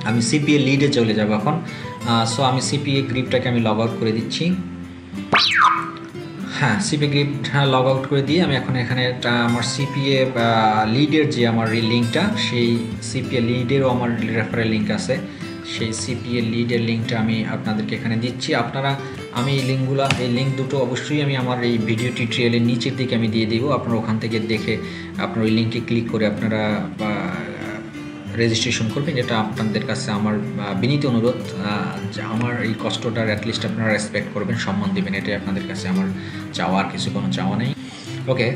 আমি সিপিএ লিডে চলে যাব এখন। সো আমি সিপিএ গ্রিপটাকে আমি লগ আউট করে দিচ্ছি। হ্যাঁ, সিপিএ গ্রিপ লগ আউট করে দিয়ে আমি এখন এখানে আমার সিপিএ লিডের যে আমার লিঙ্কটা, সেই সিপিএ লিডেরও আমার রেফারেল লিঙ্ক আছে, সেই সিপিএ লিডের লিঙ্কটা আমি আপনাদেরকে এখানে দিচ্ছি। আমি এই লিঙ্ক দুটো অবশ্যই আমি আমার এই ভিডিও টিউটোরিয়ালের নিচের দিকে আমি দিয়ে দিব। আপনারা ওখান থেকে দেখে আপনার ওই লিঙ্কে ক্লিক করে আপনারা রেজিস্ট্রেশন করবেন। যেটা আপনাদের কাছে আমার বিনীত অনুরোধ যে আমার এই কষ্টটার অ্যাটলিস্ট আপনারা রেসপেক্ট করবেন, সম্মান দেবেন, এটাই আপনাদের কাছে আমার চাওয়া, আর কিছু কোনো চাওয়া নেই। ওকে,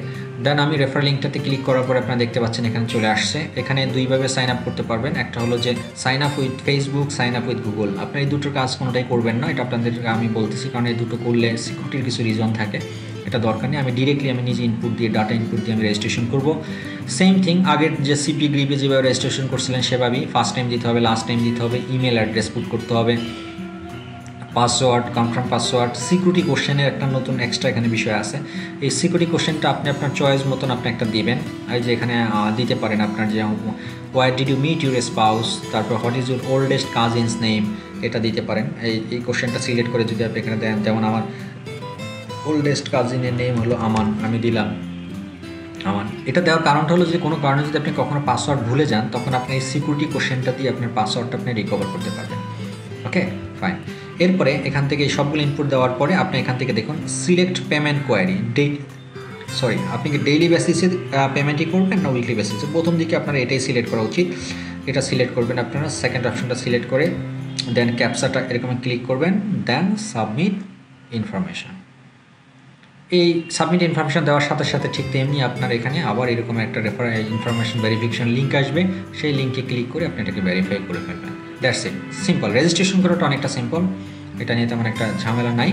দেন আমি রেফার লিঙ্কটাতে ক্লিক করার পরে আপনারা দেখতে পাচ্ছেন এখানে চলে আসছে। এখানে দুইভাবে সাইন আপ করতে পারবেন। একটা হলো যে sign up with Facebook, sign up with Google. আপনার এই দুটোর কাজ কোনোটাই করবেন না, এটা আপনাদেরকে আমি বলতেছি, কারণ এই দুটো করলে সিকিউরিটির কিছু রিজন থাকে, এটা দরকার নেই। আমি ডিরেক্টলি আমি নিজে ইনপুট দিয়ে, ডাটা ইনপুট দিয়ে আমি রেজিস্ট্রেশন করব। সেম থিং আগের যে সিপি গ্রিপে যেভাবে রেজিস্ট্রেশন করছিলেন সেভাবেই ফার্স্ট টাইম দিতে হবে, লাস্ট টাইম দিতে হবে, ইমেল অ্যাড্রেস পুট করতে হবে, পাসওয়ার্ড, কনফার্ম পাসওয়ার্ড। সিকিউরিটি কোশ্চেনের একটা নতুন এক্সট্রা এখানে বিষয় আছে। এই সিকিউরিটি কোশ্চেনটা আপনি আপনার চয়েস মতন আপনি একটা দিবেন। এই যে এখানে দিতে পারেন আপনার যে where did you meet your spouse, তারপর what is your oldest cousin's name, এটা দিতে পারেন। এই কোশ্চেনটা সিলেক্ট করে যদি আপনি এখানে দেন, যেমন আমার ওল্ডেস্ট কাজিনের নেম হলো আমান, আমি দিলাম আমান। এটা দেওয়ার কারণটা হলো যে কোনো কারণে যদি আপনি কখনো পাসওয়ার্ড ভুলে যান, তখন আপনি এই সিকিউরিটি কোশ্চেনটা দিয়ে আপনার পাসওয়ার্ডটা আপনি রিকভার করতে পারবেন। ওকে, ফাইন। এরপরে এখান থেকে সবগুলো ইনপুট দেওয়ার পরে আপনি এখান থেকে দেখুন সিলেক্ট পেমেন্ট কোয়ারি। আপনি কি ডেইলি বেসিসে পেমেন্টই করবেন না উইকলি বেসিসে? প্রথম দিকে আপনারা এটাই সিলেক্ট করা উচিত, এটা সিলেক্ট করবেন আপনারা। সেকেন্ড অপশনটা সিলেক্ট করে দেন ক্যাপচাটা এরকম ক্লিক করবেন, দেন সাবমিট ইনফরমেশন। এই সাবমিট ইনফরমেশন দেওয়ার সাথে সাথে ঠিক তেমনি আপনার এখানে আবার এরকম একটা ইনফরমেশন ভেরিফিকেশন লিঙ্ক আসবে, সেই লিঙ্কে ক্লিক করে আপনি এটাকে ভেরিফাই করে ফেলবেন। That's it, simple. রেজিস্ট্রেশন করাটা অনেকটা সিম্পল, এটা নিয়ে তেমন একটা ঝামেলা নাই।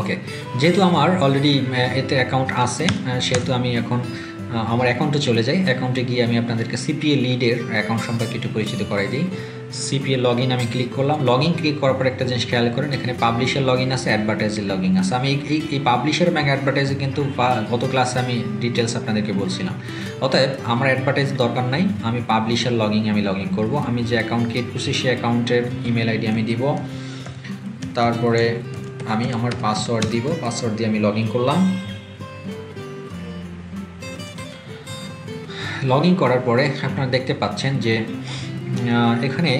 ওকে, যেহেতু আমার অলরেডি এতে অ্যাকাউন্ট আছে, সেহেতু আমি এখন আমার অ্যাকাউন্টে চলে যাই। অ্যাকাউন্টে গিয়ে আমি আপনাদেরকে সিপিএ লিডের অ্যাকাউন্ট সম্পর্কে একটু পরিচিত করাই দিই। সিপিএ লগ ইন আমি ক্লিক করলাম। লগ ইন ক্লিক করার পর একটা জিনিস খেয়াল করেন, এখানে পাবলিশের লগ ইন আছে, অ্যাডভার্টাইজের লগ ইন আছে। আমি এই পাবলিশের এবং অ্যাডভার্টাইজে কিন্তু গত ক্লাসে আমি ডিটেলস আপনাদেরকে বলছিলাম। অতএব আমার অ্যাডভার্টাইজ দরকার নাই, আমি পাবলিশের লগ ইন আমি লগ ইন করবো। আমি যে অ্যাকাউন্ট ক্রিয়েট করছি সেই অ্যাকাউন্টের ইমেল আইডি আমি দিব, তারপরে আমি আমার পাসওয়ার্ড দিব, পাসওয়ার্ড দিয়ে আমি লগ ইন করলাম। লগ ইন করার পরে আপনারা দেখতে পাচ্ছেন যে এখানে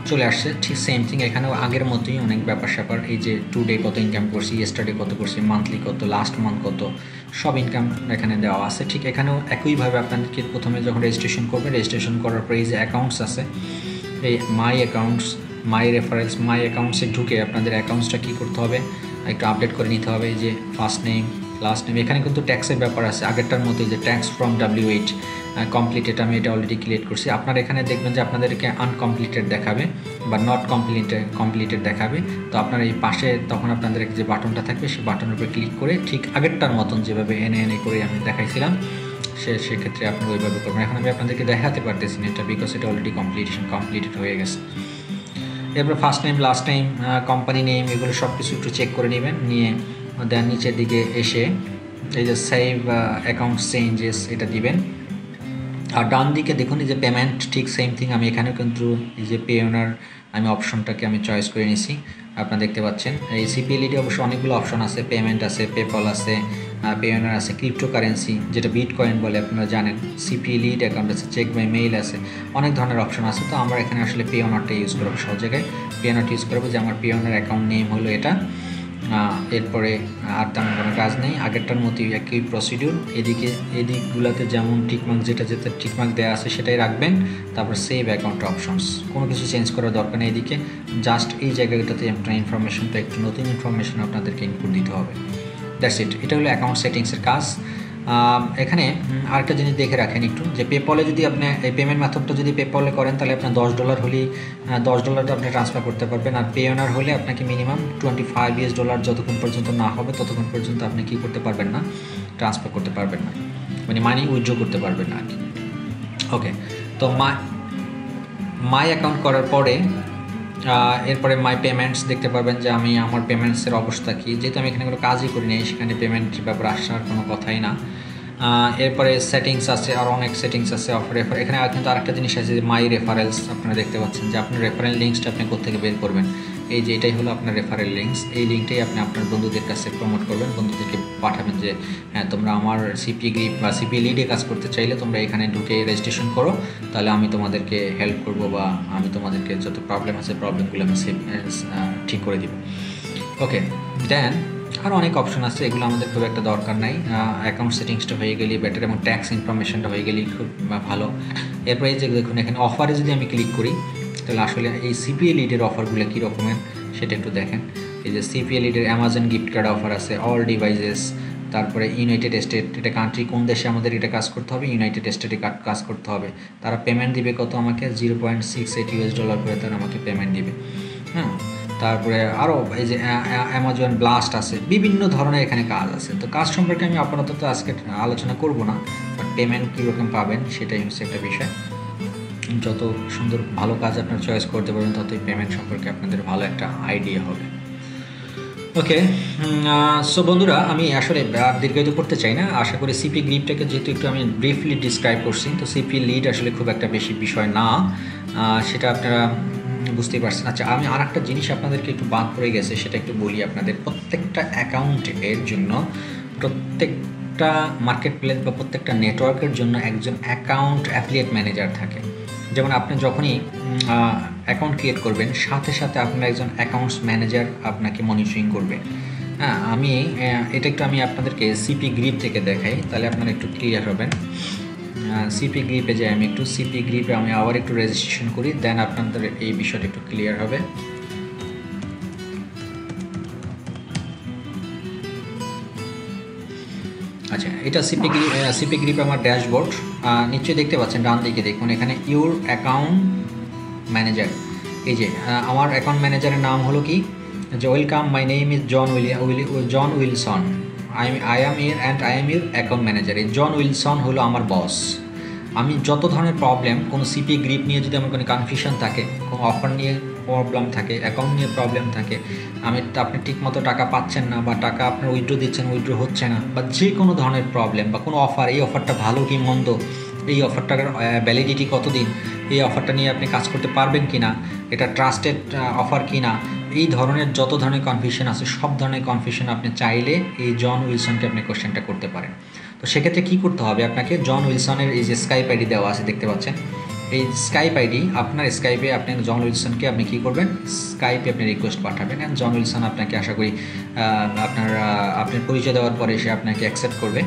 চলে আসছে ঠিক সেম থিং। এখানেও আগের মতোই অনেক ব্যাপার স্যাপার, এই যে টুডে কত ইনকাম করছি, ইয়েস্টারডে কত করছি, মান্থলি কত, লাস্ট মান্থ কত, সব ইনকাম এখানে দেওয়া আছে। ঠিক এখানেও একইভাবে আপনাদেরকে প্রথমে যখন রেজিস্ট্রেশন করবেন, রেজিস্ট্রেশন করার পরে এই যে অ্যাকাউন্টস আছে, এই মাই অ্যাকাউন্টস, মাই রেফারেন্স, মাই অ্যাকাউন্টসে ঢুকে আপনাদের অ্যাকাউন্টসটা কী করতে হবে, একটু আপডেট করে নিতে হবে। এই যে ফার্স্ট নেম, লাস্ট নেম, এখানে কিন্তু ট্যাক্সের ব্যাপার আছে আগেরটার মতোই, যে ট্যাক্স ফ্রম W8 কমপ্লিটেড, আমি এটা অলরেডি ক্রিয়েট করছি। আপনারা এখানে দেখবেন যে আপনাদেরকে আনকমপ্লিটেড দেখাবে বা নট কমপ্লিটেড দেখাবে। তো আপনার এই পাশে তখন আপনাদের যে বাটনটা থাকবে, সেই বাটনের উপরে ক্লিক করে ঠিক আগেরটার মতন যেভাবে এনে করে আমি দেখাইছিলাম, সেক্ষেত্রে আপনারা ওইভাবে করবেন। এখন আমি আপনাদেরকে দেখাতে পারতেছি না এটা, বিকজ এটা অলরেডি কমপ্লিটেড হয়ে গেছে। এরপর first name, last name, company name, এগুলো সব কিছু একটু চেক করে নেবেন। নিয়ে দেন নিচের দিকে এসে এই যে সেভ অ্যাকাউন্ট চেঞ্জেস এটা দিবেন। আর ডান দিকে দেখুন এই যে পেমেন্ট, ঠিক সেম থিং। আমি এখানেও কিন্তু এই যে পে ওনার আমি অপশনটাকে আমি চয়েস করে নিছি, আপনারা দেখতে পাচ্ছেন। এই সিপিএলইডি অবশ্য অনেকগুলো অপশন আছে, পেমেন্ট আছে, পেপল আছে, পে ওনার আছে, ক্রিপ্টোকারেন্সি যেটা বিটকয়েন বলে আপনারা জানেন, সিপিএলইডি অ্যাকাউন্ট আছে, চেক বাই মেইল আছে, অনেক ধরনের অপশন আছে। তো আমরা এখানে আসলে পে ওনারটা ইউজ করবো, সব জায়গায় পে ওনারটা ইউজ করবো, যে আমার পে ওনার অ্যাকাউন্ট নেম হলো এটা। এরপরে আর তেমন কোনো কাজ নেই, আগেরটার মতোই একই প্রসিডিউর। এদিকগুলোতে যেমন টিকমার্ক যেটা টিকমার্ক দেওয়া আছে সেটাই রাখবেন। তারপর সেভ অ্যাকাউন্ট অপশনস, কোনো কিছু চেঞ্জ করার দরকার নেই এদিকে, জাস্ট এই জায়গাটাতে আপনার ইনফরমেশনটা একটু নতুন ইনফরমেশন আপনাদেরকে ইনপুট দিতে হবে। দ্যাটস ইট, এটা হলো অ্যাকাউন্ট সেটিংসের কাজ। এখানে আরেকটা জিনিস দেখে রাখেন একটু, যে পেপলে যদি আপনি এই পেমেন্ট মেথডটা যদি পেপলে করেন, তাহলে আপনার $10 হলেই $10 আপনি ট্রান্সফার করতে পারবেন। আর পে ওনার হলে আপনাকে মিনিমাম $25 যতক্ষণ পর্যন্ত না হবে ততক্ষণ পর্যন্ত আপনি কী করতে পারবেন না, ট্রান্সফার করতে পারবেন না, মানে মানি উইথড্র করতে পারবেন না আর কি। ওকে, তো মাই অ্যাকাউন্ট করার পরে এরপরে মাই পেমেন্টস দেখতে পারবেন যে আমি আমার পেমেন্টসের অবস্থা কী। যেহেতু আমি এখানে কোনো কাজই করি নাই, সেখানে পেমেন্টের ব্যাপারে আসার কোনো কথাই না। এরপরে সেটিংস আছে, আর অনেক সেটিংস আছে অফ রেফার। এখানে কিন্তু আরেকটা জিনিস আছে যে মাই রেফারেলস, আপনারা দেখতে পাচ্ছেন যে আপনার রেফারেল লিঙ্কসটা আপনি কোথেকে বের করবেন। এই যে এটাই হলো আপনার রেফারেল লিঙ্কস, এই লিঙ্কটাই আপনি আপনার বন্ধুদের কাছে প্রমোট করবেন, বন্ধুদেরকে পাঠাবেন যে হ্যাঁ তোমরা আমার সিপি গ্রিপ বা সিপি লিডে কাজ করতে চাইলে তোমরা এখানে ঢুকে রেজিস্ট্রেশন করো, তাহলে আমি তোমাদেরকে হেল্প করবো বা আমি তোমাদেরকে যত প্রবলেম আছে প্রবলেমগুলো আমি ঠিক করে দিব। ওকে, দেন আরও অনেক অপশন আছে, এগুলো আমাদের খুব একটা দরকার নাই। অ্যাকাউন্ট সেটিংসটা হয়ে গেলেই বেটার এবং ট্যাক্স ইনফরমেশনটা হয়ে গেলেই খুব ভালো। এরপরে যে দেখুন এখানে অফারে যদি আমি ক্লিক করি তাহলে আসলে এই সিপিএ লিডের অফারগুলো কী রকমের সেটা একটু দেখেন। এই যে সিপিএ লিডের অ্যামাজন গিফট কার্ড অফার আছে, অল ডিভাইসেস, তারপরে ইউনাইটেড স্টেট, এটা কান্ট্রি কোন দেশে আমাদের এটা কাজ করতে হবে, ইউনাইটেড স্টেটে কাজ করতে হবে। তারা পেমেন্ট দিবে কত আমাকে, $0.68 করে তারা আমাকে পেমেন্ট দিবে। হ্যাঁ, তারপরে আরও এই যে অ্যামাজন ব্লাস্ট আছে, বিভিন্ন ধরনের এখানে কাজ আছে। তো কাজ সম্পর্কে আমি আপাতত আজকে আলোচনা করব না, বাট পেমেন্ট কীরকম পাবেন সেটাই হচ্ছে একটা বিষয়। যত সুন্দর ভালো কাজ আপনার চয়েস করতে পারবেন ততই পেমেন্ট সম্পর্কে আপনাদের ভালো একটা আইডিয়া হবে। ওকে, সো বন্ধুরা আমি আসলে দীর্ঘায়িত করতে চাই না। আশা করি সিপি গ্রিপটাকে যেহেতু একটু আমি ব্রিফলি ডিসক্রাইব করছি, তো সিপি লিড আসলে খুব একটা বেশি বিষয় না, সেটা আপনারা বুঝতেই পারছেন। আচ্ছা, আমি আর একটা জিনিস আপনাদেরকে একটু বাদ পড়ে গেছে, সেটা একটু বলি আপনাদের। প্রত্যেকটা অ্যাকাউন্টের জন্য, প্রত্যেকটা মার্কেট প্লেস বা প্রত্যেকটা নেটওয়ার্কের জন্য একজন অ্যাকাউন্ট অ্যাফিলিয়েট ম্যানেজার থাকে। যেমন আপনি যখনই অ্যাকাউন্ট ক্রিয়েট করবেন সাথে সাথে আপনার একজন অ্যাকাউন্টস ম্যানেজার আপনাকে মনিটরিং করবে। হ্যাঁ, এটা একটু আমি আপনাদেরকে সিপি গ্রিপ থেকে দেখাই, তাহলে আপনারা একটু ক্লিয়ার হবেন। সিপি গ্রিপে যাই, আমি একটু সিপি গ্রিপে আমি আবার একটু রেজিস্ট্রেশন করি, দেন আপনাদের এই বিষয়টা একটু ক্লিয়ার হবে। আচ্ছা, এটা সিপি গ্রিপ আমার ড্যাশবোর্ড, নিশ্চয়ই দেখতে পাচ্ছেন ডান দিকে দেখুন এখানে ইউর অ্যাকাউন্ট ম্যানেজার। এই যে আমার অ্যাকাউন্ট ম্যানেজারের নাম হলো কি, যে welcome, my name is John Wilson, I am your account manager. এই জন উইলসন হলো আমার বস। আমি যত ধরনের প্রবলেম, কোনো সিপি গ্রিপ নিয়ে যদি আমার কোনো কনফিউশন থাকে, কোনো অফার নিয়ে প্রবলেম থাকে, অ্যাকাউন্ট নিয়ে প্রবলেম থাকে, আপনি ঠিকমতো টাকা পাচ্ছেন না, বা টাকা আপনার উইথড্র দিচ্ছেন উইথড্র হচ্ছে না, বা যে কোনো ধরনের প্রবলেম, বা কোনো অফার, এই অফারটা ভালো কি মন্দ, এই অফারটার ভ্যালিডিটি কতদিন, এই অফারটা নিয়ে আপনি কাজ করতে পারবেন কি না, এটা ট্রাস্টেড অফার কি না, এই ধরনের যত ধরনের কনফিউশন আছে সব ধরনের কনফিউশন আপনি চাইলে এই জন উইলসনকে আপনি কোশ্চেনটা করতে পারেন। তো সেক্ষেত্রে কী করতে হবে আপনাকে, জন উইলসনের এই যে স্কাইপ আইডি দেওয়া আছে দেখতে পাচ্ছেন, এই স্কাইপ আইডি, আপনার স্কাইপে আপনি জন উইলসনকে আপনি কী করবেন, স্কাইপে আপনি রিকোয়েস্ট পাঠাবেন, অ্যান্ড জন উইলসন আপনাকে আশা করি আপনার পরিচয় দেওয়ার পরে সে আপনাকে অ্যাকসেপ্ট করবে,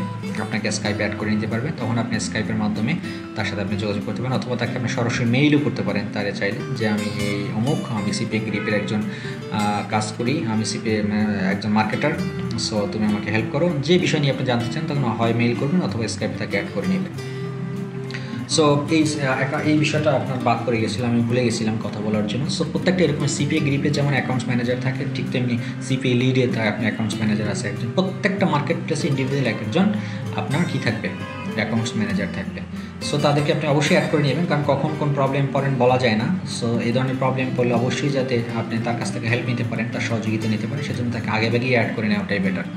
আপনাকে স্কাইপে অ্যাড করে নিতে পারবে। তখন আপনি স্কাইপের মাধ্যমে তার সাথে আপনি যোগাযোগ করতে পারেন, অথবা তাকে আপনি সরাসরি মেইলও করতে পারেন তারা চাইলে, যে আমি এই আমি সিপি গ্রিপের একজন কাজ করি, আমি সিপি একজন মার্কেটার, সো তুমি আমাকে হেল্প করো। যে বিষয় নিয়ে আপনি জানতে চান তখন হয় মেইল করবেন অথবা স্কাইপে তাকে অ্যাড করে নেবেন। সো এই বিষয়টা আপনার বাদ করে গেছিলাম, আমি ভুলে গেছিলাম কথা বলার জন্য। সো প্রত্যেকটা এরকম সিপিএ গ্রিপে যেমন অ্যাকাউন্টস ম্যানেজার থাকে, ঠিক তেমনি সিপিএ লিডে আপনার অ্যাকাউন্টস ম্যানেজার আছে একজন। প্রত্যেকটা মার্কেট প্লেসে ইন্ডিভিজুয়াল একজন আপনার কী থাকবে, অ্যাকাউন্টস ম্যানেজার থাকবে। সো তাদেরকে আপনি অবশ্যই অ্যাড করে নেবেন, কারণ কখন কোন প্রবলেম পড়েন বলা যায় না। সো এই ধরনের প্রবলেম পড়লে অবশ্যই যাতে আপনি তার কাছ থেকে হেল্প নিতে পারেন, তার সহযোগিতা নিতে পারেন, সেজন্য তাকে আগে ভাগেই অ্যাড করে নেওয়াটাই বেটার।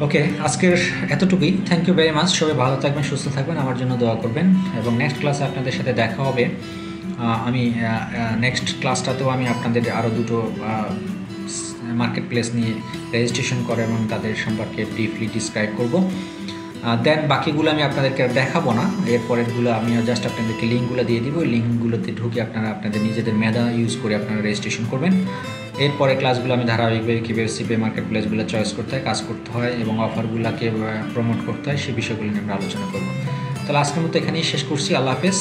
ওকে, আজকের এতটুকুই। Thank you very much. সবাই ভালো থাকবেন, সুস্থ থাকবেন, আমার জন্য দোয়া করবেন, এবং নেক্সট ক্লাসে আপনাদের সাথে দেখা হবে। আমি নেক্সট ক্লাসটাতেও আমি আপনাদের আরও দুটো মার্কেট প্লেস নিয়ে রেজিস্ট্রেশন করে এবং তাদের সম্পর্কে ব্রিফলি ডিসক্রাইব করব। দেন বাকিগুলো আমি আপনাদেরকে দেখাবো না, এরপরেরগুলো আমি জাস্ট আপনাদেরকে লিঙ্কগুলো দিয়ে দিব। ওই লিঙ্কগুলোতে ঢুকে আপনারা আপনাদের নিজেদের মেধা ইউজ করে আপনারা রেজিস্ট্রেশন করবেন। এরপরে ক্লাসগুলো আমি ধারাবাহিকভাবে কীভাবে সিপি মার্কেট প্লেসগুলো চয়েস করতে হয়, কাজ করতে হয় এবং অফারগুলোকে প্রমোট করতে হয়, সেই বিষয়গুলো নিয়ে আমরা আলোচনা করব। তাহলে আজকের মতো এখানেই শেষ করছি। আল্লাহ হাফেজ।